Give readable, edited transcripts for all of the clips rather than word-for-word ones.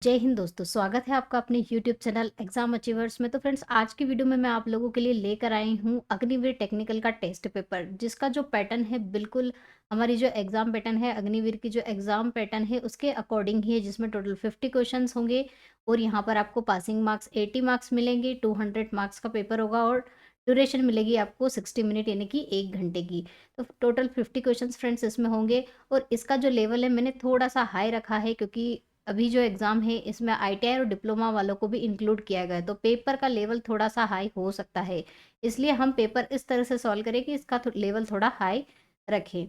जय हिंद दोस्तों, स्वागत है आपका अपने यूट्यूब चैनल एग्जाम अचीवर्स में। तो फ्रेंड्स, आज की वीडियो में मैं आप लोगों के लिए लेकर आई हूँ अग्निवीर टेक्निकल का टेस्ट पेपर, जिसका जो पैटर्न है बिल्कुल हमारी जो एग्जाम पैटर्न है, अग्निवीर की जो एग्जाम पैटर्न है उसके अकॉर्डिंग ही है, जिसमें टोटल 50 क्वेश्चंस होंगे और यहाँ पर आपको पासिंग मार्क्स 80 मार्क्स मिलेंगे। 200 मार्क्स का पेपर होगा और ड्यूरेशन मिलेगी आपको 60 मिनट यानी कि 1 घंटे की। तो टोटल 50 क्वेश्चंस फ्रेंड्स इसमें होंगे और इसका जो लेवल है मैंने थोड़ा सा हाई रखा है, क्योंकि अभी जो एग्ज़ाम है इसमें आईटीआई और डिप्लोमा वालों को भी इंक्लूड किया गया है, तो पेपर का लेवल थोड़ा सा हाई हो सकता है। इसलिए हम पेपर इस तरह से सॉल्व करें कि इसका लेवल थोड़ा हाई रखें।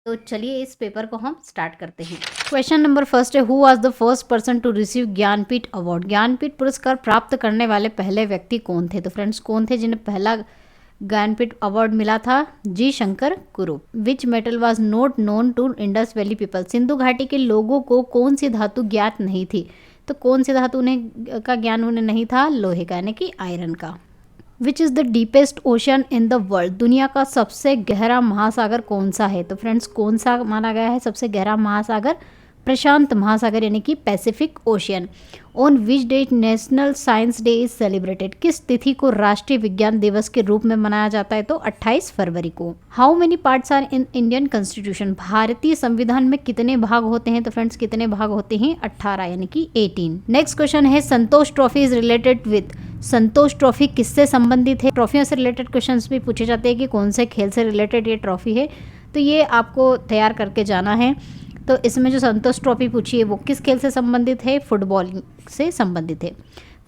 तो चलिए इस पेपर को हम स्टार्ट करते हैं। क्वेश्चन नंबर फर्स्ट है, who was the first person to receive Jnanpith award? Jnanpith पुरस्कार प्राप्त करने वाले पहले व्यक्ति कौन थे? तो फ्रेंड्स, कौन थे जिन्हें पहला ज्ञानपीठ अवार्ड मिला था? G Shankar Kurup. Which metal was not known to Indus Valley people? Sindhu घाटी के लोगों को कौन सी धातु ज्ञात नहीं थी? तो कौन सी धातु का ज्ञान उन्हें नहीं था? लोहे का यानी कि आयरन का। Which is the deepest ocean in the world? दुनिया का सबसे गहरा महासागर कौन सा है? तो फ्रेंड्स, कौन सा माना गया है सबसे गहरा महासागर? प्रशांत महासागर यानी कि Pacific Ocean. On which date National Science Day is celebrated? किस तिथि को राष्ट्रीय विज्ञान दिवस के रूप में मनाया जाता है? तो 28 फरवरी को। How many parts are in Indian constitution? भारतीय संविधान में कितने भाग होते हैं? तो फ्रेंड्स, कितने भाग होते हैं? 18 यानी कि 18। नेक्स्ट क्वेश्चन है, Santosh trophy is related with? Santosh trophy किससे संबंधित है? ट्रॉफियों से रिलेटेड क्वेश्चंस भी पूछे जाते हैं कि कौन से खेल से रिलेटेड ये ट्रॉफी है, तो ये आपको तैयार करके जाना है। तो इसमें जो संतोष ट्रॉफी पूछी है वो किस खेल से संबंधित है? फुटबॉल से संबंधित है।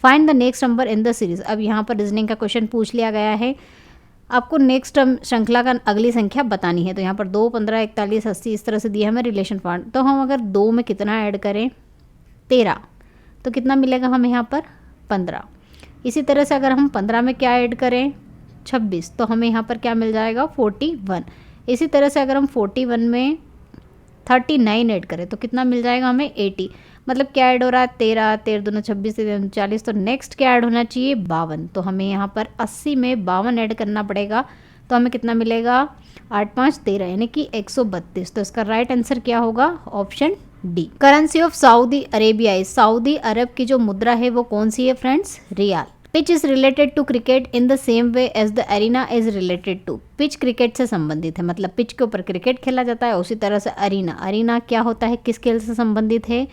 Find the next number in the series. अब यहाँ पर रीजनिंग का क्वेश्चन पूछ लिया गया है, आपको नेक्स्ट श्रृंखला का अगली संख्या बतानी है। तो यहाँ पर 2, 15, 41, 80 इस तरह से दिया हमें रिलेशन पार्ट। तो हम अगर 2 में कितना ऐड करें? 13, तो कितना मिलेगा हमें यहाँ पर? 15। इसी तरह से अगर हम 15 में क्या ऐड करें? 26, तो हमें यहाँ पर क्या मिल जाएगा? 41। इसी तरह से अगर हम 41 में 39 ऐड करें तो कितना मिल जाएगा हमें? 80। मतलब क्या ऐड हो रहा है? 13, 13 दूना 26, 13 40, तो नेक्स्ट क्या ऐड होना चाहिए? 52। तो हमें यहाँ पर 80 में 52 ऐड करना पड़ेगा, तो हमें कितना मिलेगा? 8, 5, 13 यानी कि 132। तो इसका राइट आंसर क्या होगा? Option D. Currency of Saudi Arabia है, सऊदी अरब की जो मुद्रा है वो कौन सी है friends? Riyal. Pitch is related to cricket in the same way as the arena is related to? Pitch cricket से संबंधित है, मतलब पिच के ऊपर क्रिकेट खेला जाता है, उसी तरह से अरीना, अरीना क्या होता है? किस खेल से संबंधित है?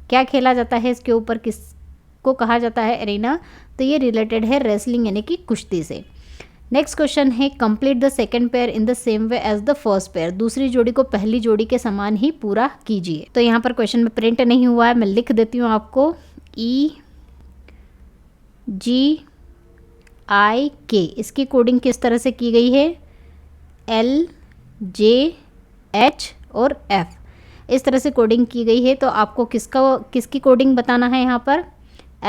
क्या खेला जाता है इसके ऊपर? किसको कहा जाता है एरिना? तो ये रिलेटेड है रेसलिंग यानी कि कुश्ती से। नेक्स्ट क्वेश्चन है, complete the second pair in the same way as the first pair? दूसरी जोड़ी को पहली जोड़ी के समान ही पूरा कीजिए। तो यहाँ पर क्वेश्चन में प्रिंट नहीं हुआ है, मैं लिख देती हूँ आपको। EGIK, इसकी कोडिंग किस तरह से की गई है? LJH और F, इस तरह से कोडिंग की गई है। तो आपको किसकी कोडिंग बताना है यहाँ पर?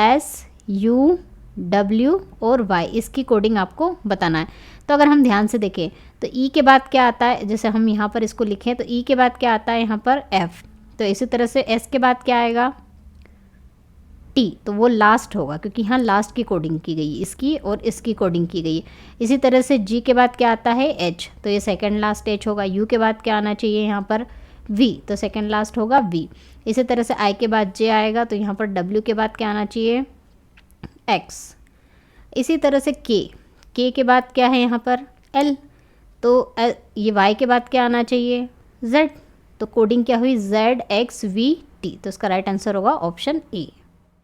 SUW और Y, इसकी कोडिंग आपको बताना है। तो अगर हम ध्यान से देखें तो E के बाद क्या आता है? जैसे हम यहाँ पर इसको लिखें तो E के बाद क्या आता है यहाँ पर? F। तो इसी तरह से S के बाद क्या आएगा? T, तो वो लास्ट होगा क्योंकि यहाँ लास्ट की कोडिंग की गई, इसकी और इसकी कोडिंग की गई। इसी तरह से G के बाद क्या आता है? H, तो ये सेकंड लास्ट H होगा। U के बाद क्या आना चाहिए यहाँ पर? V, तो सेकंड लास्ट होगा V। इसी तरह से I के बाद J आएगा, तो यहाँ पर W के बाद क्या आना चाहिए? X। इसी तरह से K के बाद क्या है यहाँ पर? L, तो ये Y के बाद क्या आना चाहिए? Z, तो कोडिंग क्या हुई? ZXVT, तो इसका राइट आंसर होगा ऑप्शन ए।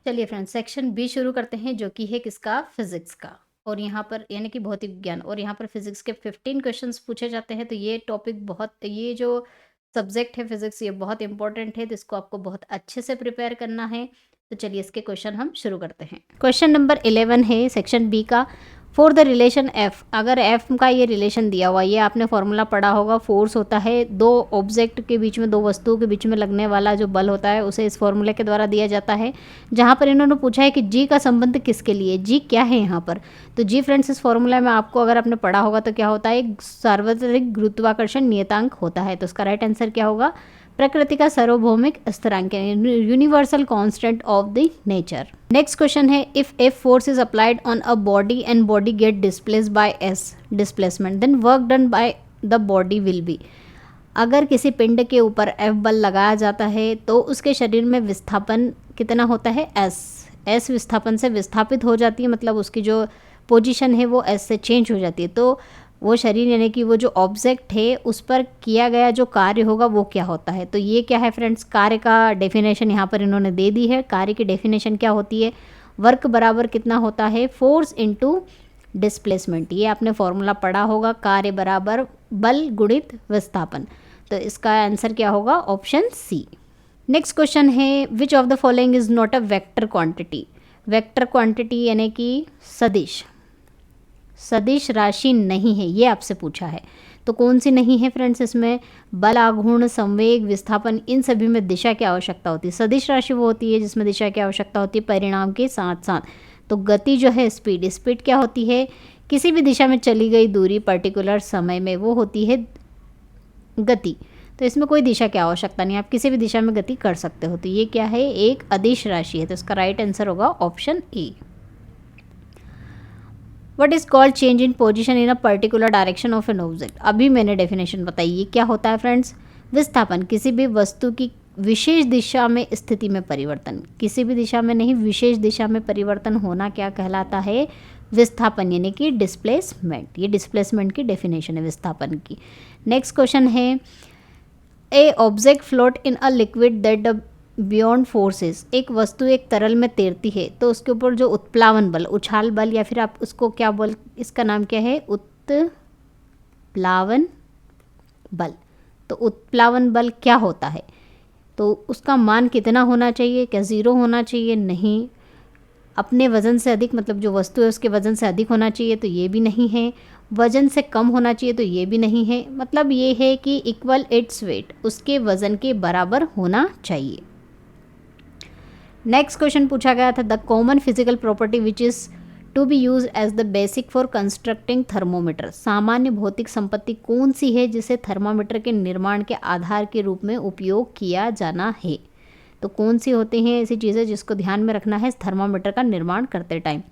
चलिए फ्रेंड्स, सेक्शन बी शुरू करते हैं, जो कि है किसका? फिजिक्स का। और यहाँ पर यानी कि भौतिक विज्ञान, और यहाँ पर फिजिक्स के 15 क्वेश्चंस पूछे जाते हैं। तो ये टॉपिक बहुत, ये जो सब्जेक्ट है फिजिक्स, ये बहुत इंपॉर्टेंट है, तो इसको आपको बहुत अच्छे से प्रिपेयर करना है। तो चलिए इसके क्वेश्चन हम शुरू करते हैं। क्वेश्चन नंबर 11 है सेक्शन बी का, फॉर द रिलेशन एफ। अगर एफ का ये रिलेशन दिया हुआ, ये आपने फॉर्मूला पढ़ा होगा, फोर्स होता है दो ऑब्जेक्ट के बीच में, दो वस्तुओं के बीच में लगने वाला जो बल होता है, उसे इस फॉर्मूले के द्वारा दिया जाता है। जहाँ पर इन्होंने पूछा है कि जी का संबंध किसके लिए? जी क्या है यहाँ पर? तो जी फ्रेंड्स, इस फॉर्मूला में आपको अगर आपने पढ़ा होगा तो क्या होता है? एक सार्वत्रिक गुरुत्वाकर्षण नियतांक होता है। तो इसका राइट आंसर क्या होगा? प्रकृति का सार्वभौमिक स्थिरांक, universal constant of the nature. Next question है, if F force is applied on a body and body get displaced by S displacement, then work done by the body will be. अगर किसी पिंड के ऊपर F बल लगाया जाता है तो उसके शरीर में विस्थापन कितना होता है, S विस्थापन से विस्थापित हो जाती है, मतलब उसकी जो पोजीशन है वो S से चेंज हो जाती है। तो वो शरीर यानी कि वो जो ऑब्जेक्ट है उस पर किया गया जो कार्य होगा वो क्या होता है। तो ये क्या है फ्रेंड्स, कार्य का डेफिनेशन यहाँ पर इन्होंने दे दी है। कार्य की डेफिनेशन क्या होती है, वर्क बराबर कितना होता है, फोर्स इनटू डिस्प्लेसमेंट। ये आपने फॉर्मूला पढ़ा होगा, कार्य बराबर बल गुणित विस्थापन। तो इसका आंसर क्या होगा, ऑप्शन सी। नेक्स्ट क्वेश्चन है, which of the following is not a vector quantity. Vector quantity यानी कि सदिश राशि नहीं है, ये आपसे पूछा है। तो कौन सी नहीं है फ्रेंड्स, इसमें बल, आघूर्ण, संवेग, विस्थापन, इन सभी में दिशा की आवश्यकता होती है। सदिश राशि वो होती है जिसमें दिशा की आवश्यकता होती है परिणाम के साथ साथ। तो गति जो है, स्पीड क्या होती है, किसी भी दिशा में चली गई दूरी पर्टिकुलर समय में, वो होती है गति। तो इसमें कोई दिशा की आवश्यकता नहीं, आप किसी भी दिशा में गति कर सकते हो। तो ये क्या है, एक अदिश राशि है। तो इसका राइट आंसर होगा option A. What is called change in position in a particular direction of an object. अभी मैंने डेफिनेशन बताई, ये क्या होता है फ्रेंड्स, विस्थापन, किसी भी वस्तु की विशेष दिशा में स्थिति में परिवर्तन। किसी भी दिशा में नहीं, विशेष दिशा में परिवर्तन होना क्या कहलाता है, विस्थापन यानी कि डिस्प्लेसमेंट। ये डिस्प्लेसमेंट की डेफिनेशन है विस्थापन की। नेक्स्ट क्वेश्चन है, ए object float in a liquid that beyond forces. एक वस्तु एक तरल में तैरती है तो उसके ऊपर जो उत्प्लावन बल, उछाल बल, या फिर आप उसको क्या बोल, इसका नाम क्या है, उत्प्लावन बल। तो उत्प्लावन बल क्या होता है, तो उसका मान कितना होना चाहिए, क्या ज़ीरो होना चाहिए, नहीं। अपने वज़न से अधिक, मतलब जो वस्तु है उसके वज़न से अधिक होना चाहिए, तो ये भी नहीं है। वज़न से कम होना चाहिए, तो ये भी नहीं है। मतलब ये है कि इक्वल इट्स वेट, उसके वज़न के बराबर होना चाहिए। नेक्स्ट क्वेश्चन पूछा गया था, the common physical property which is to be use as the basic for constructing thermometer. सामान्य भौतिक संपत्ति कौन सी है जिसे थर्मामीटर के निर्माण के आधार के रूप में उपयोग किया जाना है। तो कौन सी होती हैं ऐसी चीज़ें जिसको ध्यान में रखना है थर्मामीटर का निर्माण करते टाइम।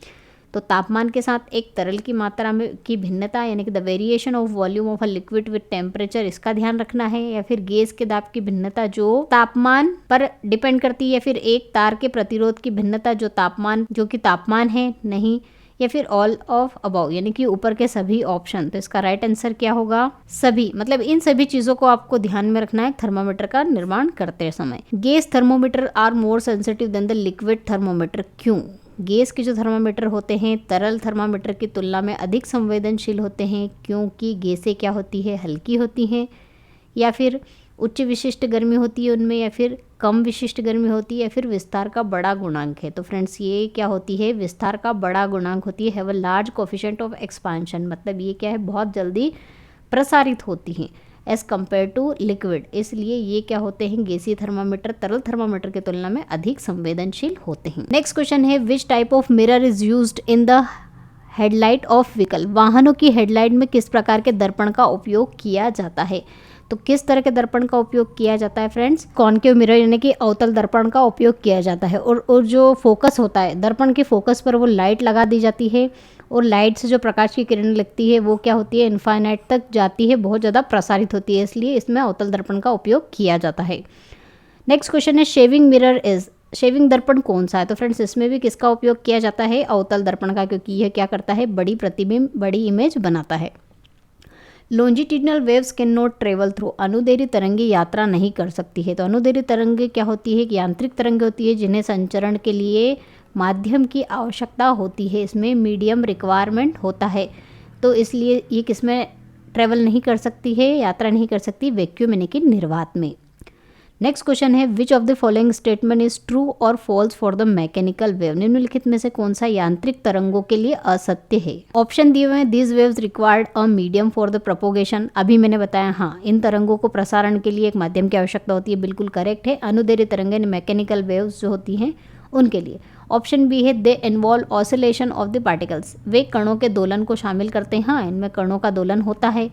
तो तापमान के साथ एक तरल की मात्रा में की भिन्नता, यानी कि the variation of volume of a liquid with temperature, इसका ध्यान रखना है। या फिर गैस के दाब की भिन्नता जो तापमान पर डिपेंड करती है, या फिर एक तार के प्रतिरोध की भिन्नता जो कि तापमान है, नहीं। या फिर ऑल ऑफ अबाउ, यानी कि ऊपर के सभी ऑप्शन। तो इसका राइट आंसर क्या होगा, सभी। मतलब इन सभी चीज़ों को आपको ध्यान में रखना है थर्मामीटर का निर्माण करते समय। Gas thermometer are more sensitive than the liquid thermometer. क्यों, गैस के जो थर्मामीटर होते हैं तरल थर्मामीटर की तुलना में अधिक संवेदनशील होते हैं, क्योंकि गैसें क्या होती है, हल्की होती हैं, या फिर उच्च विशिष्ट गर्मी होती है उनमें, या फिर कम विशिष्ट गर्मी होती है, या फिर विस्तार का बड़ा गुणांक है। तो फ्रेंड्स ये क्या होती है, विस्तार का बड़ा गुणांक होती है, have a large coefficient of expansion. मतलब ये क्या है, बहुत जल्दी प्रसारित होती हैं एज कम्पेयर टू लिक्विड। इसलिए ये क्या होते हैं, गैसीय थर्मामीटर तरल थर्मामीटर की तुलना में अधिक संवेदनशील होते हैं। नेक्स्ट क्वेश्चन है, which type of mirror is used in the headlight of vehicle. वाहनों की हेडलाइट में किस प्रकार के दर्पण का उपयोग किया जाता है। तो किस तरह के दर्पण का उपयोग किया जाता है फ्रेंड्स, कॉनकेव मिरर यानी कि अवतल दर्पण का उपयोग किया जाता है। और जो फोकस होता है दर्पण के फोकस पर वो लाइट लगा दी जाती है, और लाइट से जो प्रकाश की किरण लगती है वो क्या होती है, इनफाइनाइट तक जाती है, बहुत ज़्यादा प्रसारित होती है, इसलिए इसमें अवतल दर्पण का उपयोग किया जाता है। नेक्स्ट क्वेश्चन है, शेविंग मिरर इज, शेविंग दर्पण कौन सा है। तो फ्रेंड्स इसमें भी किसका उपयोग किया जाता है, अवतल दर्पण का, क्योंकि यह क्या करता है, बड़ी प्रतिबिंब, बड़ी इमेज बनाता है। Longitudinal waves can not travel through, अनुदैर्घ्य तरंगे यात्रा नहीं कर सकती है। तो अनुदैर्घ्य तरंगे क्या होती है, कि यांत्रिक तरंगे होती है जिन्हें संचरण के लिए माध्यम की आवश्यकता होती है, इसमें मीडियम रिक्वायरमेंट होता है। तो इसलिए ये किसमें ट्रेवल नहीं कर सकती है, यात्रा नहीं कर सकती, वैक्यूम यानी कि निर्वात में। नेक्स्ट क्वेश्चन है, which of the following statement is true और false for the mechanical wave. निम्नलिखित में से कौन सा यांत्रिक तरंगों के लिए असत्य है। ऑप्शन दिए हुए हैं, these waves required a medium for the propagation. अभी मैंने बताया, हाँ इन तरंगों को प्रसारण के लिए एक माध्यम की आवश्यकता होती है, बिल्कुल करेक्ट है। अनुदैर्घ्य तरंगें मैकेनिकल वेव्स जो होती हैं उनके लिए। ऑप्शन बी है, they involve oscillation of the particles, वे कणों के दोलन को शामिल करते हैं। हाँ इनमें कणों का दोलन होता है।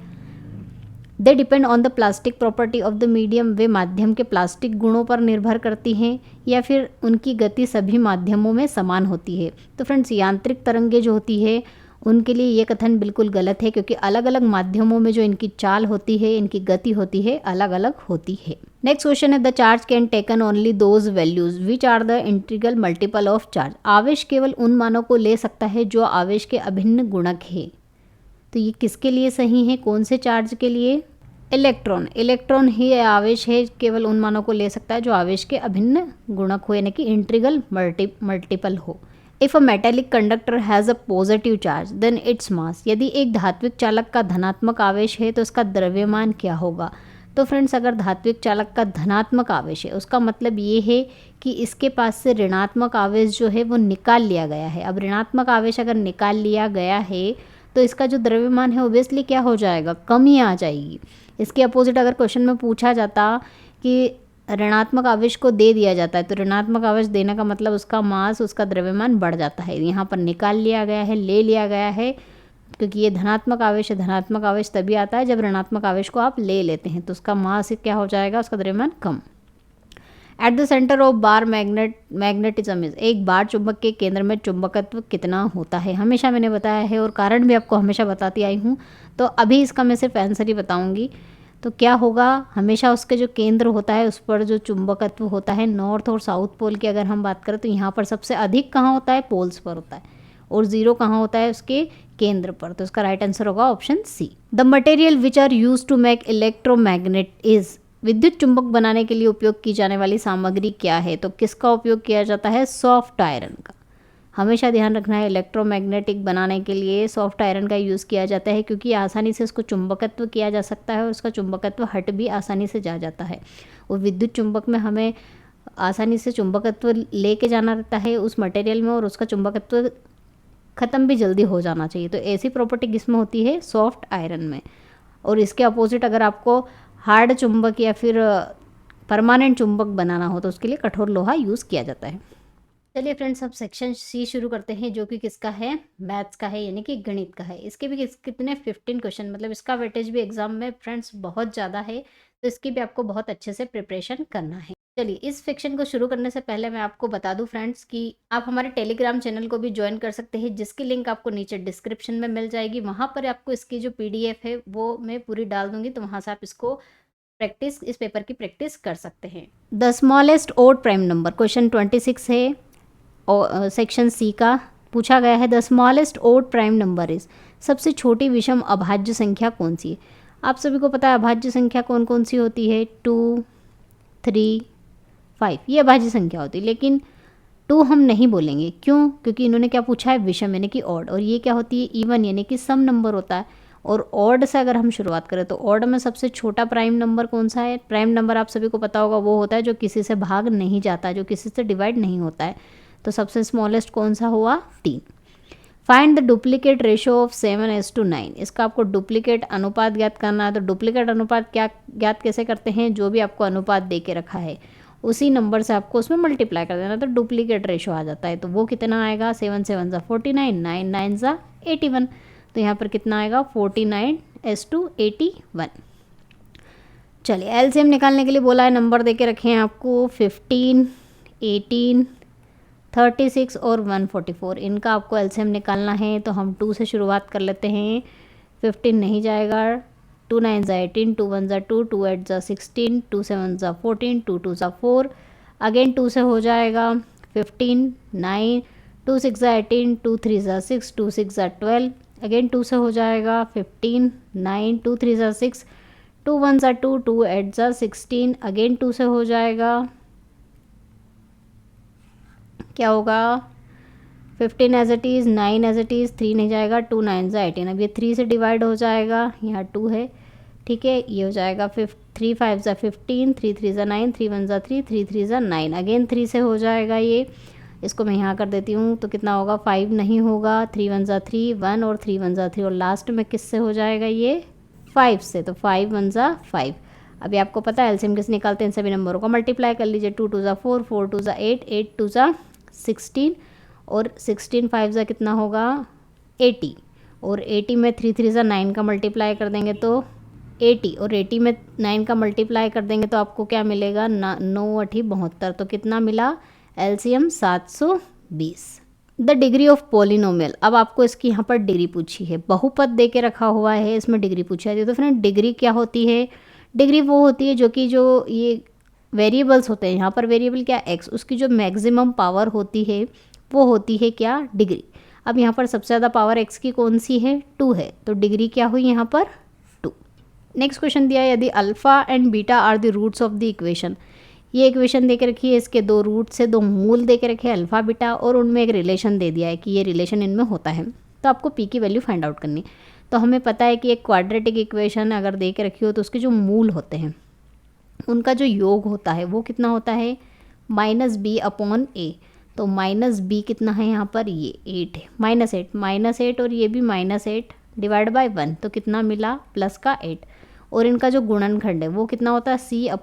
They depend on the plastic property of the medium, वे माध्यम के प्लास्टिक गुणों पर निर्भर करती हैं, या फिर उनकी गति सभी माध्यमों में समान होती है। तो फ्रेंड्स यांत्रिक तरंगे जो होती है उनके लिए ये कथन बिल्कुल गलत है, क्योंकि अलग अलग माध्यमों में जो इनकी चाल होती है, इनकी गति होती है, अलग अलग होती है। नेक्स्ट क्वेश्चन है, the charge can taken only those values which are the integral multiple of charge. आवेश केवल उन मानों को ले सकता है जो आवेश के अभिन्न गुणक है। तो ये किसके लिए सही है, कौन से चार्ज के लिए? इलेक्ट्रॉन। इलेक्ट्रॉन ही आवेश है, केवल उन मानों को ले सकता है जो आवेश के अभिन्न गुणक हो, यानी कि इंटीग्रल मल्टीपल हो। If a metallic conductor has a positive charge then its mass. यदि एक धात्विक चालक का धनात्मक आवेश है तो उसका द्रव्यमान क्या होगा? तो फ्रेंड्स, अगर धात्विक चालक का धनात्मक आवेश है, उसका मतलब ये है कि इसके पास से ऋणात्मक आवेश जो है वो निकाल लिया गया है। अब ऋणात्मक आवेश अगर निकाल लिया गया है तो इसका जो द्रव्यमान है ओब्वियसली क्या हो जाएगा, कमी आ जाएगी। इसके अपोजिट अगर क्वेश्चन में पूछा जाता कि ऋणात्मक आवेश को दे दिया जाता है, तो ऋणात्मक आवेश देने का मतलब उसका मास, उसका द्रव्यमान बढ़ जाता है। यहाँ पर निकाल लिया गया है, ले लिया गया है, क्योंकि ये धनात्मक आवेश है। धनात्मक आवेश तभी आता है जब ऋणात्मक आवेश को आप ले लेते हैं, तो उसका मास क्या हो जाएगा, उसका द्रव्यमान कम। At the centre of bar magnetism is. एक बार चुंबक के केंद्र में चुंबकत्व कितना होता है? हमेशा मैंने बताया है और कारण भी आपको हमेशा बताती आई हूँ, तो अभी इसका मैं सिर्फ आंसर ही बताऊँगी। तो क्या होगा, हमेशा उसके जो केंद्र होता है उस पर जो चुंबकत्व होता है, नॉर्थ और साउथ पोल की अगर हम बात करें तो यहाँ पर सबसे अधिक कहाँ होता है, पोल्स पर होता है, और जीरो कहाँ होता है, उसके केंद्र पर। तो इसका राइट आंसर होगा option C. The material which are use to make electromagnet is. विद्युत चुंबक बनाने के लिए उपयोग की जाने वाली सामग्री क्या है? तो किसका उपयोग किया जाता है? सॉफ्ट आयरन का। हमेशा ध्यान रखना है, इलेक्ट्रोमैग्नेटिक बनाने के लिए सॉफ्ट आयरन का यूज़ किया जाता है, क्योंकि आसानी से उसको चुंबकत्व किया जा सकता है और उसका चुंबकत्व हट भी आसानी से जा जाता है। और विद्युत चुंबक में हमें आसानी से चुंबकत्व लेके जाना रहता है उस मटेरियल में, और उसका चुंबकत्व ख़त्म भी जल्दी हो जाना चाहिए। तो ऐसी प्रॉपर्टी किसमें होती है? सॉफ्ट आयरन में। और इसके अपोजिट अगर आपको हार्ड चुंबक या फिर परमानेंट चुंबक बनाना हो तो उसके लिए कठोर लोहा यूज़ किया जाता है। चलिए फ्रेंड्स, अब सेक्शन सी शुरू करते हैं, जो कि किसका है? मैथ्स का है, यानी कि गणित का है। इसके भी कितने 15 क्वेश्चन, मतलब इसका वेटेज भी एग्जाम में फ्रेंड्स बहुत ज़्यादा है, तो इसकी भी आपको बहुत अच्छे से प्रिपरेशन करना है। चलिए, इस सेक्शन को शुरू करने से पहले मैं आपको बता दूं फ्रेंड्स कि आप हमारे टेलीग्राम चैनल को भी ज्वाइन कर सकते हैं, जिसकी लिंक आपको नीचे डिस्क्रिप्शन में मिल जाएगी। वहाँ पर आपको इसकी जो PDF है वो मैं पूरी डाल दूंगी, तो वहाँ से आप इसको इस पेपर की प्रैक्टिस कर सकते हैं। The smallest odd prime number, question 26 है और सेक्शन सी का पूछा गया है। The smallest odd prime number is. सबसे छोटी विषम अभाज्य संख्या कौन सी है? आप सभी को पता है अभाज्य संख्या कौन कौन सी होती है, 2, 3, 5, ये अभाज्य संख्या होती है। लेकिन 2 हम नहीं बोलेंगे, क्यों? क्योंकि इन्होंने क्या पूछा है, विषम यानी कि ऑड, और ये क्या होती है, इवन यानी कि सम नंबर होता है। और ऑड से अगर हम शुरुआत करें तो ऑड में सबसे छोटा प्राइम नंबर कौन सा है? प्राइम नंबर आप सभी को पता होगा वो होता है जो किसी से भाग नहीं जाता, जो किसी से डिवाइड नहीं होता है। तो सबसे स्मॉलेस्ट कौन सा हुआ? 3। Find the duplicate ratio of 7:9। इसका आपको डुप्लीकेट अनुपात ज्ञात करना है। तो डुप्लीकेट अनुपात क्या ज्ञात कैसे करते हैं? जो भी आपको अनुपात दे के रखा है उसी नंबर से आपको उसमें मल्टीप्लाई कर देना, तो डुप्लीकेट रेशो आ जाता है। तो वो कितना आएगा? 7 7 ज़ा 49, 9 9 ज़ा 81। तो यहाँ पर कितना आएगा? 49:81। चलिए, एलसीएम निकालने के लिए बोला है, नंबर दे के रखे हैं आपको 15, 18, 36 और 144। इनका आपको एलसीएम निकालना है, तो हम 2 से शुरुआत कर लेते हैं। 15 नहीं जाएगा, 2 9 ज़ा 18, 2 1 ज़ा 2, 2 8 ज़ा 16, 2 7 ज़ा 14, 2 2 ज़ा 4। अगेन 2 से हो जाएगा 15, 9, 2 6 ज़ा 18, 2 3 ज़ा 6, 2 6 ज़ा 12। अगेन 2 से हो जाएगा 15, 9, 2 3 ज़ा 6, 2 1 ज़ा 2, 2 8 ज़ा 16। अगेन 2 से हो जाएगा, क्या होगा, 15 as it is, 9 as it is, 3 नहीं जाएगा, 2 9 ज़ा 18। अब ये 3 से डिवाइड हो जाएगा, यहाँ 2 है, ठीक है। ये हो जाएगा 3 5 ज़ा 15, 3 3 ज़ा 9, 3 1 ज़ा 3, 3 3 ज़ा 9। अगेन 3 से हो जाएगा ये, इसको मैं यहाँ कर देती हूँ, तो कितना होगा? 5 नहीं होगा, 3 1 ज़ा 3, 1 और 3 1 ज़ा 3, और लास्ट में किससे हो जाएगा ये? 5 से। तो 5 1 ज़ा 5। अभी आपको पता है एलसीएम कैसे निकालते हैं, सभी नंबरों को मल्टीप्लाई कर लीजिए। 2 2 ज़ा 4, 4 2 ज़ा 8, 8 2 ज़ा 16, और 16 5 ज़ा कितना होगा? 80। और 80 में 3 3 ज़ा 9 का मल्टीप्लाई कर देंगे तो 80, और 80 में 9 का मल्टीप्लाई कर देंगे तो आपको क्या मिलेगा? 9 8 72। तो कितना मिला? LCM 720। The degree of polynomial. अब आपको इसकी यहाँ पर डिग्री पूछी है, बहुपद दे के रखा हुआ है, इसमें डिग्री पूछा है। तो फ्रेंड डिग्री क्या होती है? डिग्री वो होती है जो कि जो ये वेरिएबल्स होते हैं, यहाँ पर वेरिएबल क्या एक्स, उसकी जो मैक्सिमम पावर होती है वो होती है क्या? डिग्री। अब यहाँ पर सबसे ज़्यादा पावर एक्स की कौन सी है? 2 है, तो डिग्री क्या हुई यहाँ पर? 2। नेक्स्ट क्वेश्चन दिया है, यदि alpha and beta are the roots of the equation. ये इक्वेशन दे के रखी है, इसके 2 रूट्स से 2 मूल दे के रखे हैं अल्फ़ा बीटा, और उनमें एक रिलेशन दे दिया है कि ये रिलेशन इनमें होता है। तो आपको पी की वैल्यू फाइंड आउट करनी। तो हमें पता है कि एक क्वाड्रेटिक इक्वेशन अगर दे के रखी हो तो उसके जो मूल होते हैं उनका जो योग होता है वो कितना होता है? -b/a। तो -b कितना है यहाँ पर? ये 8 है, -8 और ये भी -8 डिवाइड बाय 1, तो कितना मिला? प्लस का 8। और इनका जो गुणनखंड है वो कितना होता है? c/a।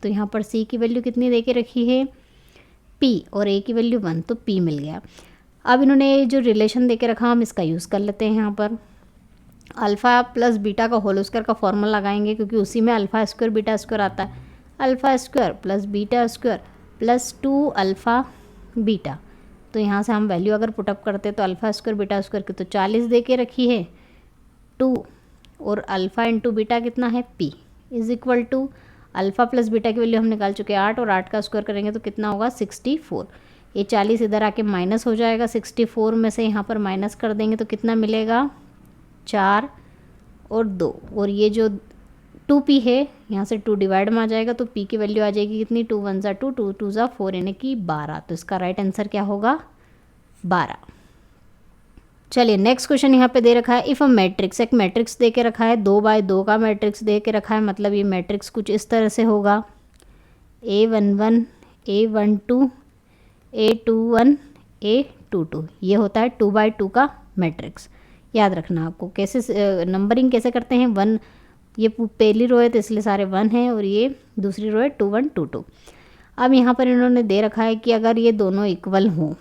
तो यहाँ पर c की वैल्यू कितनी दे के रखी है? p, और a की वैल्यू 1, तो p मिल गया। अब इन्होंने जो रिलेशन दे के रखा हम इसका यूज़ कर लेते हैं। यहाँ पर अल्फ़ा प्लस बीटा का होल स्क्वायर का फॉर्मूला लगाएंगे, क्योंकि उसी में अल्फ़ा स्क्वायर बीटा स्क्वायर आता है। Alpha square plus beta square plus 2 alpha beta. तो यहाँ से हम वैल्यू अगर पुटअप करते तो अल्फ़ा स्क्वायर बीटा स्क्वायर की तो 40 दे के रखी है 2, और अल्फ़ा इंटू बीटा कितना है? p is equal to alpha plus beta की वैल्यू हम निकाल चुके हैं 8, और 8 का स्क्वायर करेंगे तो कितना होगा? 64। ये 40 इधर आके माइनस हो जाएगा, 64 में से यहाँ पर माइनस कर देंगे तो कितना मिलेगा? 4 और 2, और ये जो 2p है यहाँ से 2 डिवाइड में आ जाएगा, तो p की वैल्यू आ जाएगी कितनी? 2 1 ज़ा 2, 2 2 ज़ा 4, यानी कि 12। तो इसका राइट आंसर क्या होगा? 12। चलिए नेक्स्ट क्वेश्चन यहाँ पे दे रखा है, इफ़ अ मैट्रिक्स, एक मैट्रिक्स दे के रखा है, 2 बाय 2 का मैट्रिक्स दे के रखा है। मतलब ये मैट्रिक्स कुछ इस तरह से होगा, A11 A12 A21 A22। ये होता है 2 बाय 2 का मैट्रिक्स। याद रखना आपको कैसे नंबरिंग कैसे करते हैं। 1, ये पहली रो है तो इसलिए सारे 1 हैं, और ये दूसरी रो है 2 1 2 2। अब यहाँ पर इन्होंने दे रखा है कि अगर ये दोनों इक्वल हों,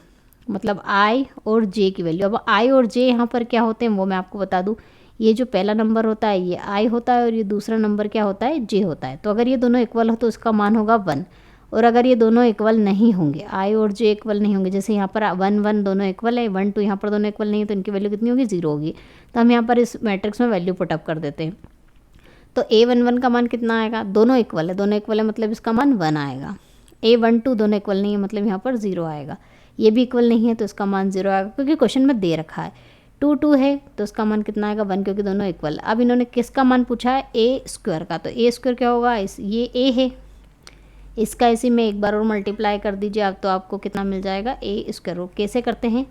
मतलब i और j की वैल्यू। अब i और j यहाँ पर क्या होते हैं वो मैं आपको बता दूँ। ये जो पहला नंबर होता है ये i होता है, और ये दूसरा नंबर क्या होता है? j होता है। तो अगर ये दोनों इक्वल हो तो इसका मान होगा 1, और अगर ये दोनों इक्वल नहीं होंगे, i और j इक्वल नहीं होंगे, जैसे यहाँ पर 1 1 दोनों इक्वल है, 1 2 यहाँ पर दोनों इक्वल नहीं है, तो इनकी वैल्यू कितनी होगी? 0 होगी। तो हम यहाँ पर इस मैट्रिक्स में वैल्यू पुटअप कर देते हैं। तो A11 का मान कितना आएगा? दोनों इक्वल है, दोनों इक्वल है मतलब इसका मान 1 आएगा। A12 दोनों इक्वल नहीं है, मतलब यहाँ पर 0 आएगा। ये भी इक्वल नहीं है तो इसका मान 0 आएगा, क्योंकि क्वेश्चन में दे रखा है। 2 2 है तो इसका मान कितना आएगा? 1, क्योंकि दोनों इक्वल। अब इन्होंने किसका मान पूछा है? ए स्क्वायर का। तो ए स्क्वायर क्या होगा? ये a है, इसका इसी में एक बार और मल्टीप्लाई कर दीजिए आप, तो आपको कितना मिल जाएगा? ए स्क्वायर। वो कैसे करते हैं?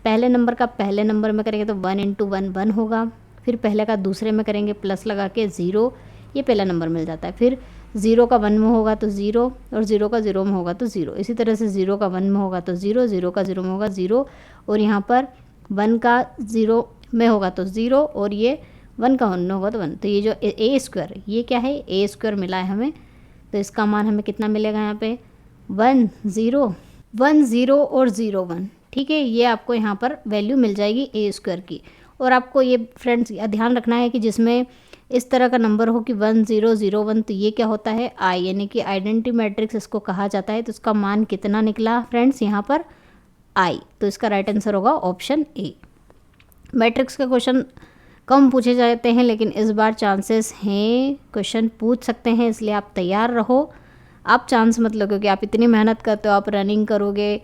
पहले नंबर का पहले नंबर में करेंगे तो 1 इंटू 1 1 होगा, फिर पहले का दूसरे में करेंगे प्लस लगा के 0, ये पहला नंबर मिल जाता है। फिर 0 का 1 में होगा तो 0, और 0 का 0 में होगा तो 0। इसी तरह से 0 का 1 में होगा तो 0, 0 का 0 में होगा 0, और यहाँ पर 1 का 0 में होगा तो 0, और ये 1 का 1 में होगा तो 1। तो ये जो ए स्क्वायर, ये क्या है? ए स्क्वायर मिला है हमें। तो इसका मान हमें कितना मिलेगा यहाँ पे? 1 0 1 0 और 0 1। ठीक है, ये आपको यहाँ पर वैल्यू मिल जाएगी ए स्क्वायर की। और आपको ये फ्रेंड्स ध्यान रखना है कि जिसमें इस तरह का नंबर हो कि 1 0 0 1, तो ये क्या होता है? आई, यानी कि आइडेंटिटी मैट्रिक्स इसको कहा जाता है। तो इसका मान कितना निकला फ्रेंड्स? यहाँ पर आई। तो इसका राइट आंसर होगा ऑप्शन ए। मैट्रिक्स के क्वेश्चन कम पूछे जाते हैं, लेकिन इस बार चांसेस हैं क्वेश्चन पूछ सकते हैं, इसलिए आप तैयार रहो। आप चांस मत लो, क्योंकि आप इतनी मेहनत करते हो, आप रनिंग करोगे,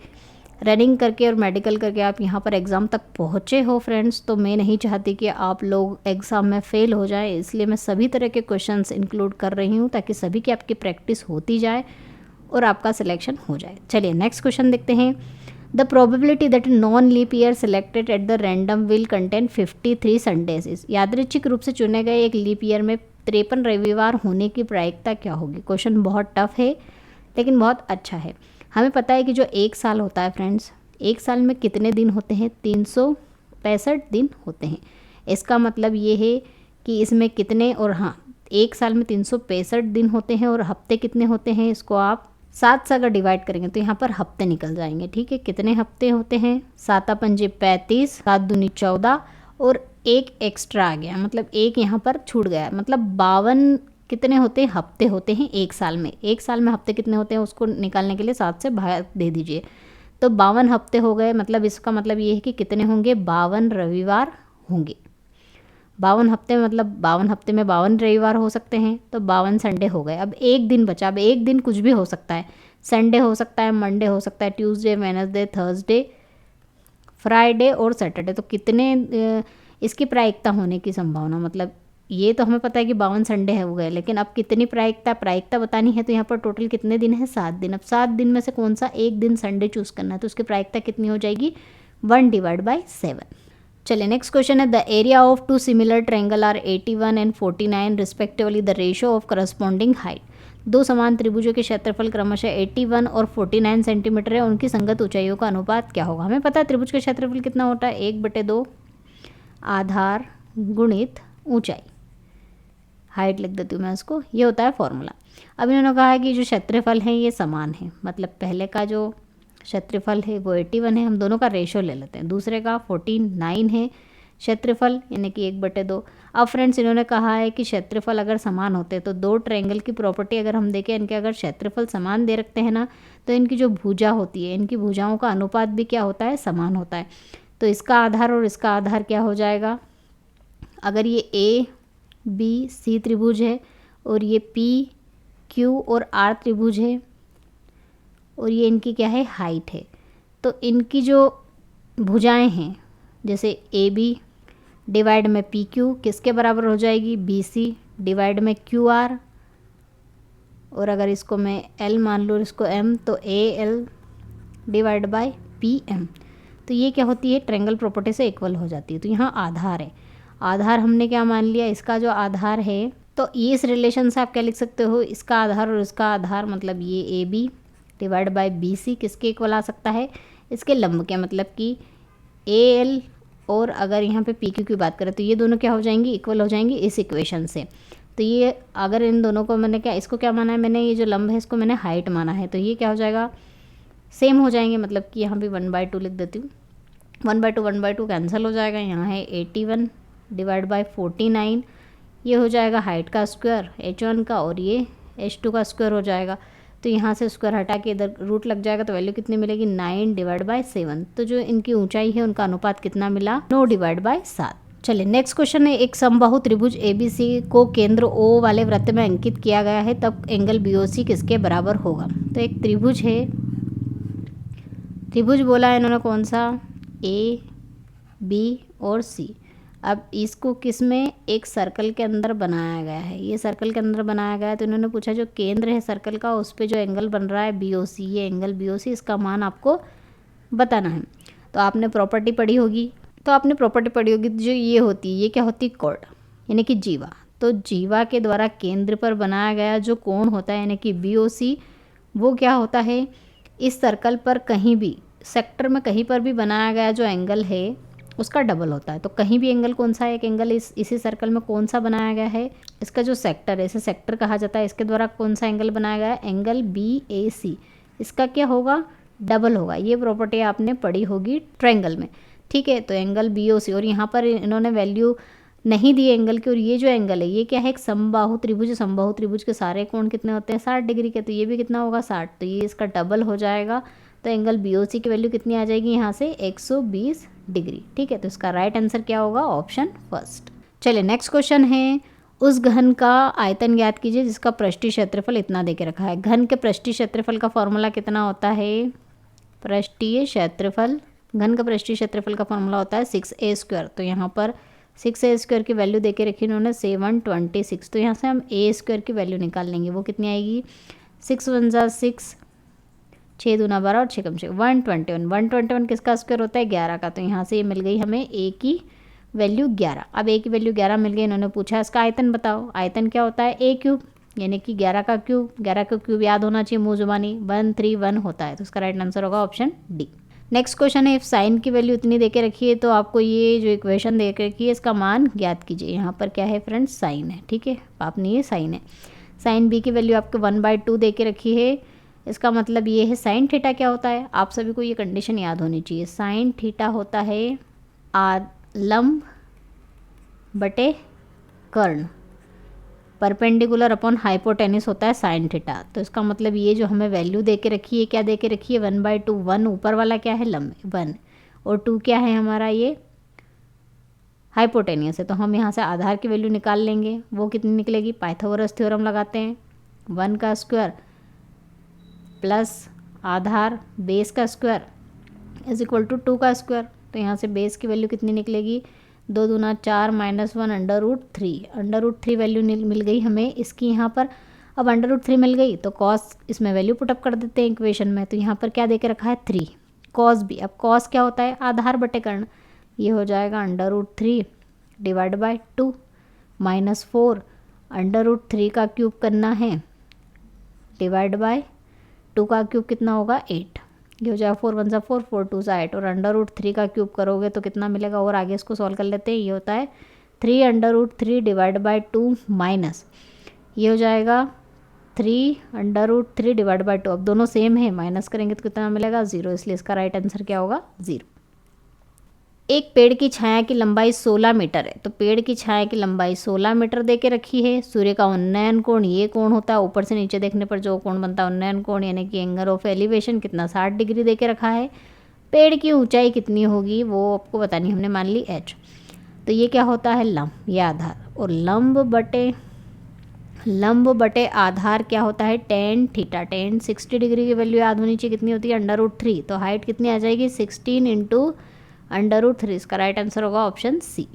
रनिंग करके और मेडिकल करके आप यहाँ पर एग्ज़ाम तक पहुँचे हो फ्रेंड्स। तो मैं नहीं चाहती कि आप लोग एग्ज़ाम में फ़ेल हो जाएं, इसलिए मैं सभी तरह के क्वेश्चंस इंक्लूड कर रही हूँ, ताकि सभी की आपकी प्रैक्टिस होती जाए और आपका सिलेक्शन हो जाए। चलिए नेक्स्ट क्वेश्चन देखते हैं। The probability that non leap year selected at the random will contain 53 Sundays is. यादृच्छिक रूप से चुने गए एक लीप ईयर में 53 रविवार होने की प्रायिकता क्या होगी? क्वेश्चन बहुत टफ है लेकिन बहुत अच्छा है। हमें पता है कि जो एक साल होता है फ्रेंड्स, एक साल में कितने दिन होते हैं? 365 दिन होते हैं। इसका मतलब ये है कि इसमें कितने, और हाँ, एक साल में 365 दिन होते हैं, और हफ्ते कितने होते हैं? इसको आप 7 से अगर डिवाइड करेंगे तो यहाँ पर हफ्ते निकल जाएंगे। ठीक है, कितने हफ्ते होते हैं? 7 पंजे 35, 7 दूनी 14, और एक एक्स्ट्रा आ गया, मतलब एक यहाँ पर छूट गया, मतलब 52 कितने होते हैं? हफ्ते होते हैं एक साल में। एक साल में हफ्ते कितने होते हैं उसको निकालने के लिए 7 से भाग दे दीजिए, तो 52 हफ्ते हो गए, मतलब इसका मतलब ये है कि कितने होंगे, 52 रविवार होंगे। 52 हफ्ते मतलब 52 हफ्ते में 52 रविवार हो सकते हैं, तो 52 संडे हो गए। अब एक दिन बचा। अब एक दिन कुछ भी हो सकता है, संडे हो सकता है, मंडे हो सकता है, ट्यूसडे, वेडनेसडे, थर्सडे, फ्राइडे और सैटरडे। तो कितने इसकी प्रायिकता होने की संभावना, मतलब ये तो हमें पता है कि 52 संडे है हो गए, लेकिन अब कितनी प्रायिकता बतानी है, तो यहाँ पर टोटल कितने दिन है, 7 दिन। अब 7 दिन में से कौन सा एक दिन संडे चूज़ करना है, तो उसकी प्रायिकता कितनी हो जाएगी, 1/7। चलिए नेक्स्ट क्वेश्चन है, the area of two similar triangle are 81 and 49 respectively, the ratio of corresponding height. दो समान त्रिभुजों के क्षेत्रफल क्रमशः 81 और 49 सेंटीमीटर है, उनकी संगत ऊंचाइयों का अनुपात क्या होगा। हमें पता है त्रिभुज का क्षेत्रफल कितना होता है, 1/2 आधार गुणित ऊंचाई, हाइट लिख देती हूँ मैं इसको, ये होता है फॉर्मूला। अब इन्होंने कहा है कि जो क्षेत्रफल है ये समान है, मतलब पहले का जो क्षेत्रफल है वो 81 है, हम दोनों का रेशो ले लेते हैं, दूसरे का 49 है क्षेत्रफल, यानी कि 1/2। अब फ्रेंड्स इन्होंने कहा है कि क्षेत्रफल अगर समान होते हैं तो दो ट्रायंगल की प्रॉपर्टी अगर हम देखें, इनके अगर क्षेत्रफल समान दे रखते हैं ना, तो इनकी जो भुजा होती है, इनकी भुजाओं का अनुपात भी क्या होता है, समान होता है। तो इसका आधार और इसका आधार क्या हो जाएगा, अगर ये ए बी सी त्रिभुज है और ये पी क्यू और आर त्रिभुज है और ये इनकी क्या है, हाइट है, तो इनकी जो भुजाएं हैं, जैसे ए बी डिवाइड में पी क्यू किसके बराबर हो जाएगी, बी सी डिवाइड में क्यू आर, और अगर इसको मैं एल मान लूँ, इसको एम, तो A L divide by P M. तो ये क्या होती है, ट्रायंगल प्रॉपर्टी से इक्वल हो जाती है। तो यहाँ आधार है, आधार हमने क्या मान लिया, इसका जो आधार है, तो ये इस रिलेशन से आप क्या लिख सकते हो, इसका आधार और इसका आधार, मतलब ये A B divide by B C किसके इक्वल आ सकता है, इसके लंब के, मतलब कि ए एल, और अगर यहाँ पे पी क्यू की बात करें तो ये दोनों क्या हो जाएंगी, इक्वल हो जाएंगी इस इक्वेशन से। तो ये अगर इन दोनों को मैंने क्या, इसको क्या माना है मैंने, ये जो लंब है इसको मैंने हाइट माना है, तो ये क्या हो जाएगा, सेम हो जाएंगे, मतलब कि यहाँ भी 1/2 लिख देती हूँ, 1/2 कैंसिल हो जाएगा, यहाँ है 81 डिवाइड बाय 49, ये हो जाएगा हाइट का स्क्वायर h1 का, और ये h2 का स्क्वायर हो जाएगा। तो यहाँ से स्क्वायर हटा के इधर रूट लग जाएगा, तो वैल्यू कितनी मिलेगी, 9 डिवाइड बाय 7। तो जो इनकी ऊंचाई है उनका अनुपात कितना मिला, 9 डिवाइड बाय 7। चलिए नेक्स्ट क्वेश्चन है, एक समबाहु त्रिभुज ABC को केंद्र O वाले वृत्त में अंकित किया गया है, तब एंगल BOC किसके बराबर होगा। तो एक त्रिभुज है, त्रिभुज बोला है इन्होंने कौन सा, A B और C। अब इसको किस में, एक सर्कल के अंदर बनाया गया है, ये सर्कल के अंदर बनाया गया है। तो इन्होंने पूछा जो केंद्र है सर्कल का, उस पे जो एंगल बन रहा है BOC, ये एंगल BOC, इसका मान आपको बताना है। तो आपने प्रॉपर्टी पढ़ी होगी, जो ये होती है, ये क्या होती है, कॉर्ड, यानी कि जीवा। तो जीवा के द्वारा केंद्र पर बनाया गया जो कोण होता है, यानी कि BOC, वो क्या होता है, इस सर्कल पर कहीं भी, सेक्टर में कहीं पर भी बनाया गया जो एंगल है उसका डबल होता है। तो कहीं भी एंगल कौन सा है, एक एंगल इसी सर्कल में कौन सा बनाया गया है, इसका जो सेक्टर है, इसे सेक्टर कहा जाता है, इसके द्वारा कौन सा एंगल बनाया गया है, एंगल BAC, इसका क्या होगा, डबल होगा। ये प्रॉपर्टी आपने पढ़ी होगी ट्रायंगल में, ठीक है। तो एंगल BOC, और यहाँ पर इन्होंने वैल्यू नहीं दी एंगल की, और ये जो एंगल है ये क्या है, एक समबाहु त्रिभुज, समबाहु त्रिभुज के सारे कोण कितने होते हैं, 60 डिग्री के, तो ये भी कितना होगा, 60, तो ये इसका डबल हो जाएगा। तो एंगल BOC की वैल्यू कितनी आ जाएगी यहाँ से, 120 डिग्री, ठीक है। तो इसका राइट आंसर क्या होगा, ऑप्शन फर्स्ट। चलिए नेक्स्ट क्वेश्चन है, उस घन का आयतन ज्ञात कीजिए जिसका पृष्ठीय क्षेत्रफल इतना देके रखा है। घन के पृष्ठीय क्षेत्रफल का फॉर्मूला कितना होता है, पृष्ठीय क्षेत्रफल, घन का पृष्ठीय क्षेत्रफल का फॉर्मूला होता है 6a²। तो यहाँ पर 6a² की वैल्यू देके रखी इन्होंने 726, तो यहाँ से हम a² की वैल्यू निकाल लेंगे, वो कितनी आएगी, 6 × 1 = 6, 6 दूना 12 और 6 कम 6 121। 121 किसका स्क्वायर होता है, 11 का। तो यहाँ से ये मिल गई हमें a की वैल्यू 11। अब a की वैल्यू 11 मिल गई, इन्होंने पूछा इसका आयतन बताओ। आयतन क्या होता है, a³ यानी कि 11 का क्यूब। 11 का क्यूब याद होना चाहिए मुँह जुबानी, 131 होता है। तो इसका राइट आंसर होगा ऑप्शन डी। नेक्स्ट क्वेश्चन है, इफ साइन की वैल्यू इतनी देके रखी है तो आपको ये जो इक्वेशन दे रखी है इसका मान ज्ञात कीजिए। यहाँ पर क्या है फ्रेंड्स, साइन है, ठीक है, आपने ये साइन है। साइन बी की वैल्यू आपको 1/2 दे के रखी है, इसका मतलब ये है साइन थीटा क्या होता है, आप सभी को ये कंडीशन याद होनी चाहिए। साइन थीटा होता है लंब बटे कर्ण, परपेंडिकुलर अपॉन हाइपोटेनिस होता है साइन थीटा। तो इसका मतलब ये जो हमें वैल्यू दे के रखी है, क्या दे के रखी है, 1/2। 1 ऊपर वाला क्या है, लंब 1, और 2 क्या है हमारा, ये हाइपोटेनियस है। तो हम यहाँ से आधार की वैल्यू निकाल लेंगे, वो कितनी निकलेगी, पाइथागोरस थ्योरम लगाते हैं, 1 का स्क्वायर प्लस आधार बेस का स्क्वायर इज इक्वल टू 2 का स्क्वायर। तो यहाँ से बेस की वैल्यू कितनी निकलेगी, 2 दूना 4 -1 √3। √3 वैल्यू मिल गई हमें इसकी यहाँ पर। अब √3 मिल गई तो कॉस इसमें वैल्यू पुटअप कर देते हैं इक्वेशन में। तो यहाँ पर क्या दे के रखा है, 3 कॉस भी। अब कॉस क्या होता है, आधार बटे कर्ण। ये हो जाएगा √3 डिवाइड बाई 2 -4 √3 का क्यूब करना है डिवाइड बाय 2 का क्यूब कितना होगा, 8। ये हो जाएगा 4 1 सा 4 4 2 सा 8, और √3 का क्यूब करोगे तो कितना मिलेगा, और आगे इसको सॉल्व कर लेते हैं। ये होता है 3 √3 डिवाइड बाई 2 माइनस, ये हो जाएगा 3 √3 डिवाइड बाई 2। अब दोनों सेम है, माइनस करेंगे तो कितना मिलेगा, 0, इसलिए इसका राइट आंसर क्या होगा, 0। एक पेड़ की छाया की लंबाई 16 मीटर है। तो पेड़ की छाया की लंबाई 16 मीटर दे के रखी है। सूर्य का उन्नयन कोण, ये कोण होता है ऊपर से नीचे देखने पर जो कोण बनता है उन्नयन कोण, यानी कि एंगल ऑफ एलिवेशन कितना, 60 डिग्री दे के रखा है। पेड़ की ऊंचाई कितनी होगी वो आपको बतानी, हमने मान ली h। तो ये क्या होता है, लंब, ये आधार, और लंब बटे आधार क्या होता है, tan थीटा। tan 60 डिग्री की वैल्यू याद होनी चाहिए, कितनी होती है, √3। तो हाइट कितनी आ जाएगी, 16 इंटू √3। इसका राइट आंसर होगा ऑप्शन सी।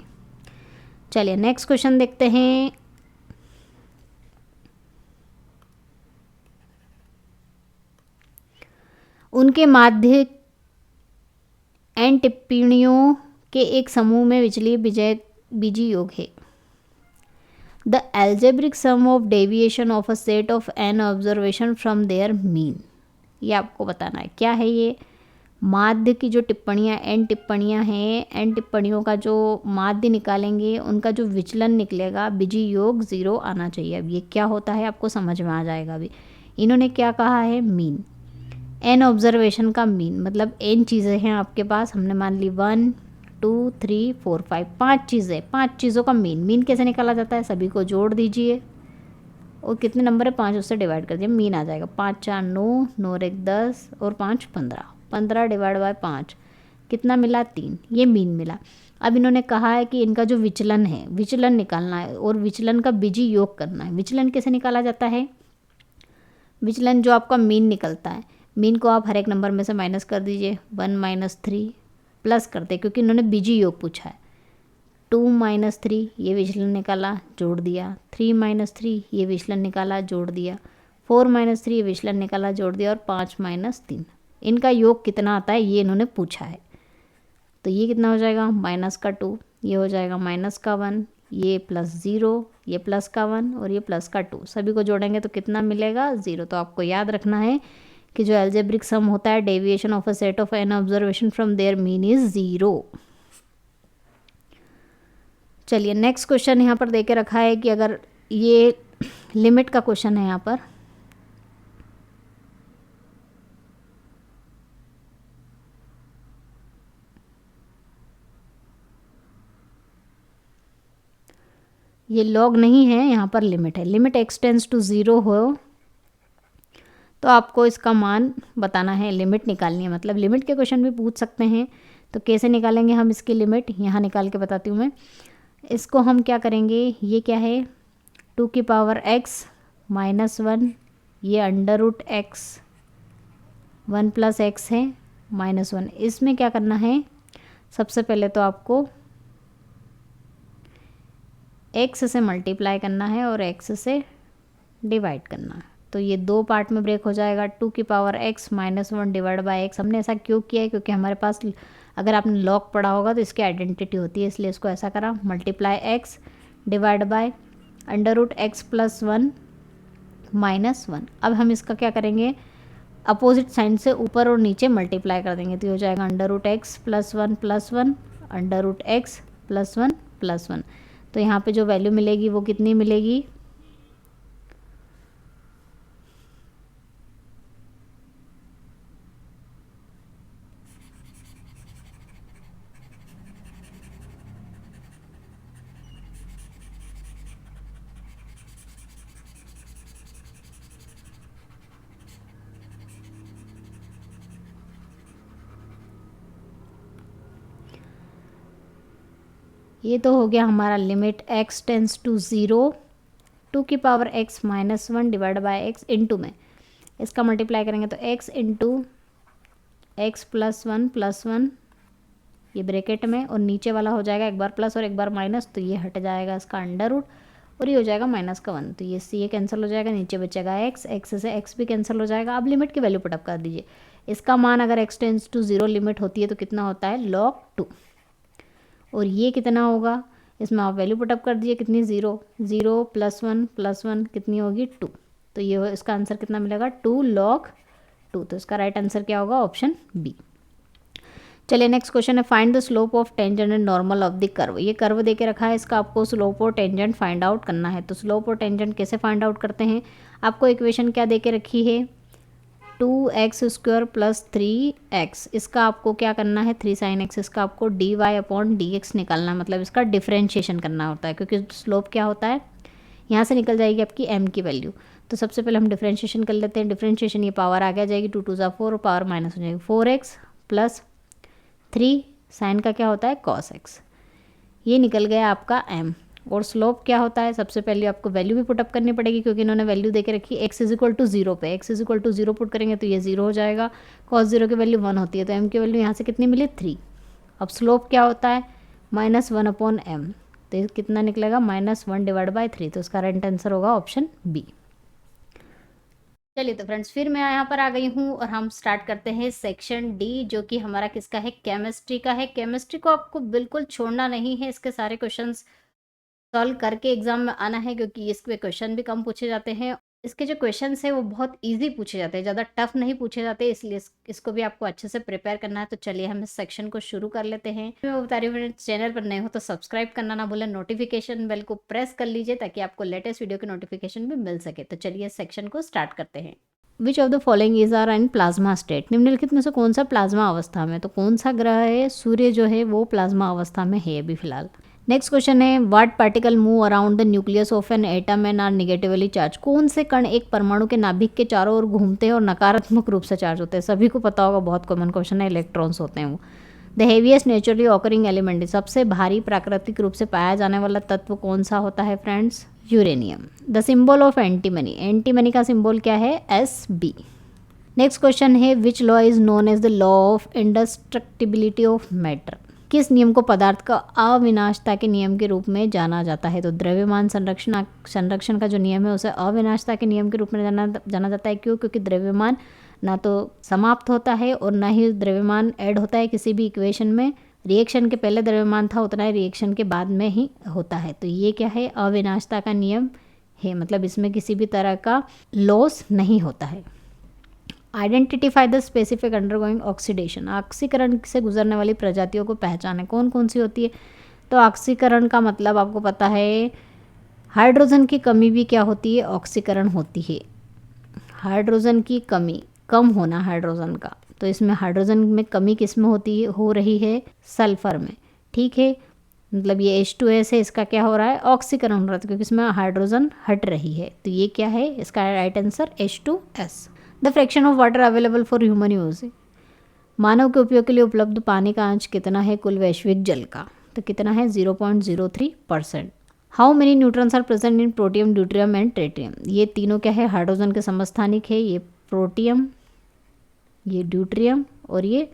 चलिए नेक्स्ट क्वेश्चन देखते हैं। उनके माध्य एन टिप्पणियों के एक समूह में विचलीय बीजी योग है। The algebraic sum of deviation of a set of n observation from their mean. ये आपको बताना है क्या है ये। माध्य की जो टिप्पणियाँ, एन टिप्पणियाँ हैं, एन टिप्पणियों का जो माध्य निकालेंगे उनका जो विचलन निकलेगा, बीजी योग 0 आना चाहिए। अब ये क्या होता है आपको समझ में आ जाएगा अभी। इन्होंने क्या कहा है, मीन, एन ऑब्जर्वेशन का मीन, मतलब एन चीज़ें हैं आपके पास, हमने मान ली 1 2 3 4 5, 5 चीज़ें, 5 चीज़ों का मीन कैसे निकाला जाता है, सभी को जोड़ दीजिए और कितने नंबर है, 5, उससे डिवाइड कर दिए, मीन आ जाएगा। 5 4 9, 9 और 1 10 और 5 15, 15 डिवाइड बाय 5 कितना मिला, 3, ये मीन मिला। अब इन्होंने कहा है कि इनका जो विचलन है, विचलन निकालना है और विचलन का बीजी योग करना है। विचलन कैसे निकाला जाता है, विचलन जो आपका मीन निकलता है, मीन को आप हर एक नंबर में से माइनस कर दीजिए, 1 - 3 प्लस करते, क्योंकि इन्होंने बीजी योग पूछा है। 2 - 3 ये विचलन निकाला, जोड़ दिया, 3 - 3 ये विचलन निकाला, जोड़ दिया, 4 - 3 ये विचलन निकाला, जोड़ दिया, और 5 - 3 इनका योग कितना आता है ये इन्होंने पूछा है। तो ये कितना हो जाएगा, -2, ये हो जाएगा -1, ये +0, ये +1 और ये +2, सभी को जोड़ेंगे तो कितना मिलेगा, 0। तो आपको याद रखना है कि जो एल्जेब्रिक सम होता है, deviation of a set of n observation from their mean is 0। चलिए नेक्स्ट क्वेश्चन यहाँ पर दे के रखा है कि अगर ये लिमिट का क्वेश्चन है यहाँ पर, ये लॉग नहीं है, यहाँ पर लिमिट है। लिमिट x टेंस टू 0 हो तो आपको इसका मान बताना है, लिमिट निकालनी है। मतलब लिमिट के क्वेश्चन भी पूछ सकते हैं। तो कैसे निकालेंगे हम इसकी लिमिट, यहाँ निकाल के बताती हूँ मैं। इसको हम क्या करेंगे, ये क्या है, 2 की पावर x -1, ये √x 1 + x है -1। इसमें क्या करना है, सबसे पहले तो आपको x से मल्टीप्लाई करना है और x से डिवाइड करना है। तो ये 2 पार्ट में ब्रेक हो जाएगा। 2 की power x -1 divide by x। हमने ऐसा क्यों किया है, क्योंकि हमारे पास, अगर आपने लॉग पढ़ा होगा तो इसकी आइडेंटिटी होती है, इसलिए इसको ऐसा करा, multiply x divide by √x + 1 -1। अब हम इसका क्या करेंगे, अपोजिट साइन से ऊपर और नीचे मल्टीप्लाई कर देंगे। तो ये हो जाएगा √x + 1 + 1 √x + 1 + 1। तो यहाँ पे जो वैल्यू मिलेगी वो कितनी मिलेगी, ये तो हो गया हमारा लिमिट x टेंस टू 0 2 की power x minus 1 divide by x into में इसका मल्टीप्लाई करेंगे तो x into x plus one ये ब्रैकेट में, और नीचे वाला हो जाएगा एक बार प्लस और एक बार माइनस, तो ये हट जाएगा इसका अंडर रूट और ये हो जाएगा माइनस का 1, तो ये सी कैंसिल हो जाएगा, नीचे बचेगा एक्स, एक्स से एक्स भी कैंसिल हो जाएगा। अब लिमिट की वैल्यू पुटअप कर दीजिए। इसका मान अगर एक्स टेंस टू 0 लिमिट होती है तो कितना होता है log 2, और ये कितना होगा, इसमें आप वैल्यू पुटअप कर दीजिए कितनी, 0 0 प्लस वन कितनी होगी 2, तो ये इसका आंसर कितना मिलेगा 2 log 2, तो इसका राइट आंसर क्या होगा ऑप्शन बी। चलिए नेक्स्ट क्वेश्चन है find the slope of tangent and normal of the curve. ये कर्व दे के रखा है, इसका आपको स्लोप और टेंजेंट फाइंड आउट करना है। तो स्लोप और टेंजेंट कैसे फाइंड आउट करते हैं, आपको इक्वेशन क्या दे के रखी है 2x² प्लस 3x, इसका आपको क्या करना है 3 sin x, इसका आपको dy/dx निकालना है, मतलब इसका डिफ्रेंशिएशन करना होता है, क्योंकि स्लोप क्या होता है यहाँ से निकल जाएगी आपकी m की वैल्यू। तो सबसे पहले हम डिफ्रेंशिएशन कर लेते हैं। डिफ्रेंशिएशन ये पावर आ गया जाएगी 2 2 4 और पावर माइनस हो जाएगी 4x प्लस 3 साइन का क्या होता है cos x, ये निकल गया आपका m। और स्लोप क्या होता है, सबसे पहले आपको वैल्यू भी पुटअप करनी पड़ेगी, क्योंकि इन्होंने वैल्यू देके रखी x इज इक्वल टू 0 पे, x is equal to 0 put करेंगे तो ये 0 हो जाएगा, cos 0 की वैल्यू 1 होती है, तो m की वैल्यू यहाँ से कितनी मिली 3। अब स्लोप क्या होता है -1/m, तो ये कितना निकलेगा -1 डिवाइड बाई 3, तो इसका राइट आंसर होगा ऑप्शन बी। चलिए तो फ्रेंड्स फिर मैं यहाँ पर आ गई हूँ और हम स्टार्ट करते हैं सेक्शन डी, जो कि हमारा किसका है, केमिस्ट्री का है। केमिस्ट्री को आपको बिल्कुल छोड़ना नहीं है, इसके सारे क्वेश्चंस सॉल्व करके एग्जाम में आना है, क्योंकि इसके क्वेश्चन भी कम पूछे जाते हैं। इसके जो क्वेश्चंस है वो बहुत इजी पूछे जाते हैं, ज़्यादा टफ नहीं पूछे जाते, इसलिए इसको भी आपको अच्छे से प्रिपेयर करना है। तो चलिए हम इस सेक्शन को शुरू कर लेते हैं। मैं वो बता रही हूँ, चैनल पर नए हो तो सब्सक्राइब करना ना भूलें, नोटिफिकेशन बेल को प्रेस कर लीजिए ताकि आपको लेटेस्ट वीडियो की नोटिफिकेशन भी मिल सके। तो चलिए इस सेक्शन को स्टार्ट करते हैं। Which of the following is are in plasma state, निम्नलिखित में से कौन सा प्लाज्मा अवस्था में, तो कौन सा ग्रह है, सूर्य जो है वो प्लाज्मा अवस्था में है अभी फिलहाल। नेक्स्ट क्वेश्चन है what particle move around the nucleus of an atom and are negatively charge, कौन से कण एक परमाणु के नाभिक के चारों ओर घूमते हैं और नकारात्मक रूप से चार्ज होते हैं। सभी को पता होगा, बहुत कॉमन क्वेश्चन है, इलेक्ट्रॉन्स होते हैं वो। The heaviest naturally occurring element, सबसे भारी प्राकृतिक रूप से पाया जाने वाला तत्व कौन सा होता है friends, uranium. The symbol of antimony, antimony का सिंबल क्या है SB। नेक्स्ट क्वेश्चन है which law is known as the law of indestructibility of matter, किस नियम को पदार्थ का अविनाशता के नियम के रूप में जाना जाता है। तो द्रव्यमान संरक्षण का जो नियम है उसे अविनाशता के नियम के रूप में जाना जाता है। क्यों, क्योंकि द्रव्यमान ना तो समाप्त होता है और ना ही द्रव्यमान ऐड होता है किसी भी इक्वेशन में। रिएक्शन के पहले द्रव्यमान था उतना ही रिएक्शन के बाद में ही होता है। तो ये क्या है, अविनाशता का नियम है, मतलब इसमें किसी भी तरह का लॉस नहीं होता है। Identify the specific undergoing oxidation, ऑक्सीकरण से गुजरने वाली प्रजातियों को पहचाने, कौन कौन सी होती है। तो ऑक्सीकरण का मतलब आपको पता है, हाइड्रोजन की कमी भी क्या होती है, ऑक्सीकरण होती है। हाइड्रोजन की कमी, कम होना हाइड्रोजन का, तो इसमें हाइड्रोजन में कमी किस में होती है, हो रही है सल्फर में। ठीक है, मतलब ये H2S है, इसका क्या हो रहा है, ऑक्सीकरण हो रहा है, क्योंकि इसमें हाइड्रोजन हट रही है। तो ये क्या है, इसका right answer H2S। The fraction of water available for human use, मानव के उपयोग के लिए उपलब्ध पानी का अंश कितना है कुल वैश्विक जल का, तो कितना है 0.03%। How many neutrons are present in protium, deuterium and tritium, ये तीनों क्या है, हाइड्रोजन के समस्थानिक है, ये प्रोटियम, ये ड्यूट्रियम और ये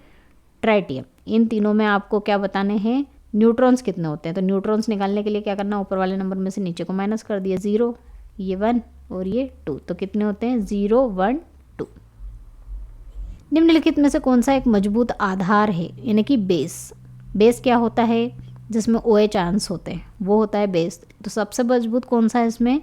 ट्राइटियम। इन तीनों में आपको क्या बताने हैं, न्यूट्रॉन्स कितने होते हैं। तो न्यूट्रॉन्स निकालने के लिए क्या करना, ऊपर वाले नंबर में से नीचे को माइनस कर दिया, 0, ये 1 और ये 2, तो कितने होते हैं 0 1 2। निम्नलिखित में से कौन सा एक मजबूत आधार है, यानी कि बेस। बेस क्या होता है, जिसमें OH आयंस होते हैं वो होता है बेस। तो सबसे मजबूत कौन सा है इसमें,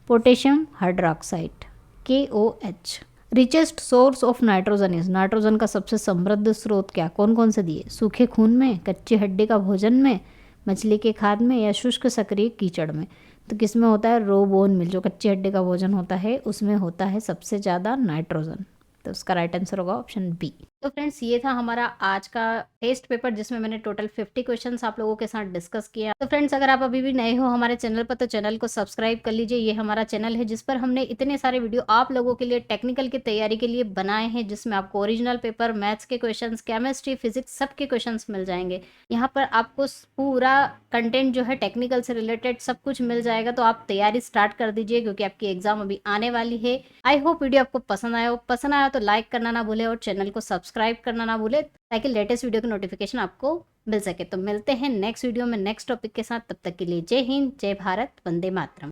potassium hydroxide KOH। Richest source of nitrogen is, nitrogen का सबसे समृद्ध स्रोत क्या, कौन कौन से दिए, सूखे खून में, कच्ची हड्डी का भोजन में, मछली के खाद में या शुष्क सक्रिय कीचड़ में। तो किस में होता है, रो बोन मिल, जो कच्ची हड्डी का भोजन होता है उसमें होता है सबसे ज़्यादा नाइट्रोजन। तो उसका राइट आंसर होगा ऑप्शन बी। तो फ्रेंड्स ये था हमारा आज का टेस्ट पेपर जिसमें मैंने टोटल 50 क्वेश्चंस आप लोगों के साथ डिस्कस किया। तो फ्रेंड्स अगर आप अभी भी नए हो हमारे चैनल पर तो चैनल को सब्सक्राइब कर लीजिए। ये हमारा चैनल है जिस पर हमने इतने सारे वीडियो आप लोगों के लिए टेक्निकल की तैयारी के लिए बनाए हैं, जिसमें आपको ओरिजिनल पेपर, मैथ्स के क्वेश्चंस, केमिस्ट्री, फिजिक्स सबके क्वेश्चंस मिल जाएंगे। यहाँ पर आपको पूरा कंटेंट जो है टेक्निकल से रिलेटेड सब कुछ मिल जाएगा। तो आप तैयारी स्टार्ट कर दीजिए क्योंकि आपकी एग्जाम अभी आने वाली है। आई होप वीडियो आपको पसंद आया हो। पसंद आया तो लाइक करना ना भूले और चैनल को सब्सक्राइब करना ना भूले ताकि लेटेस्ट वीडियो की नोटिफिकेशन आपको मिल सके। तो मिलते हैं नेक्स्ट वीडियो में नेक्स्ट टॉपिक के साथ। तब तक के लिए जय हिंद, जय भारत, वंदे मातरम।